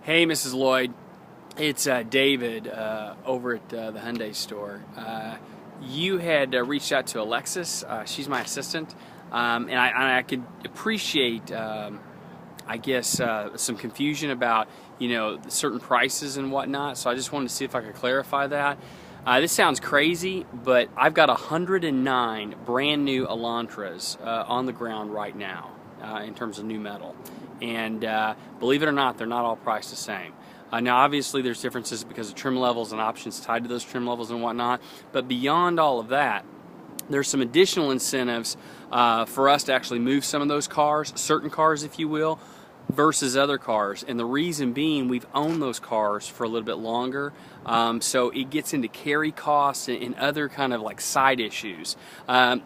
Hey, Mrs. Lloyd. It's David over at the Hyundai store. You had reached out to Alexis. She's my assistant, and I could appreciate, I guess, some confusion about certain prices and whatnot. So I just wanted to see if I could clarify that. This sounds crazy, but I've got 109 brand new Elantras on the ground right now in terms of new metal. And believe it or not, they're not all priced the same. Now, obviously, there's differences because of trim levels and options tied to those trim levels and whatnot. But beyond all of that, there's some additional incentives for us to actually move some of those cars, certain cars, if you will, versus other cars. And the reason being, we've owned those cars for a little bit longer, so it gets into carry costs and other kind of like side issues.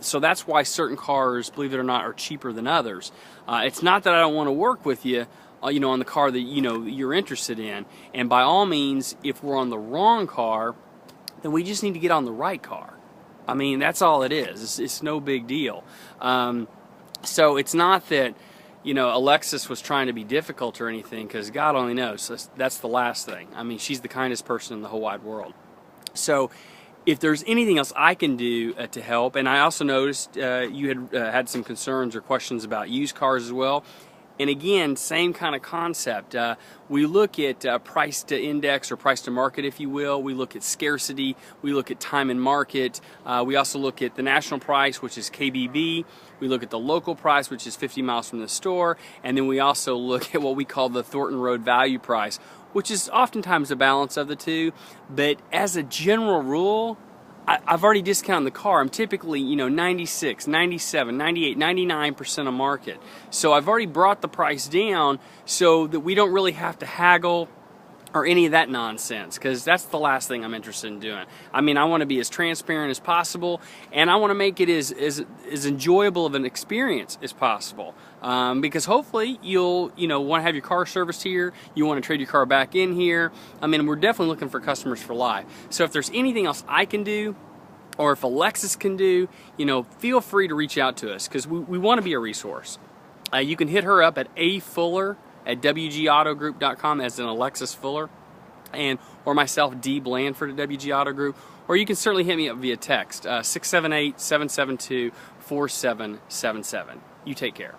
So that's why certain cars, believe it or not, are cheaper than others. It's not that I don't want to work with you, on the car that you're interested in. And by all means, if we're on the wrong car, then we just need to get on the right car. I mean, that's all it is. It's no big deal. So it's not that Alexis was trying to be difficult or anything, because God only knows. That's the last thing. I mean, she's the kindest person in the whole wide world. So if there's anything else I can do to help, and I also noticed you had had some concerns or questions about used cars as well. And again, same kind of concept. We look at price to index or price to market, if you will. We look at scarcity. We look at time in market. We also look at the national price, which is KBB. We look at the local price, which is 50 miles from the store. And then we also look at what we call the Thornton Road value price, which is oftentimes a balance of the two. But as a general rule, I've already discounted the car. I'm typically, 96, 97, 98, 99% of market. So I've already brought the price down so that we don't really have to haggle or any of that nonsense, because that's the last thing I'm interested in doing. I mean, I want to be as transparent as possible, and I want to make it as enjoyable of an experience as possible. Because hopefully you'll want to have your car serviced here, you want to trade your car back in here. I mean, we're definitely looking for customers for life. So if there's anything else I can do, or if Alexis can do, feel free to reach out to us, because we want to be a resource. You can hit her up at afuller@wgautogroup.com, as in Alexis Fuller, or myself, D. Blandford at WG Auto Group, or you can certainly hit me up via text, 678-772-4777. You take care.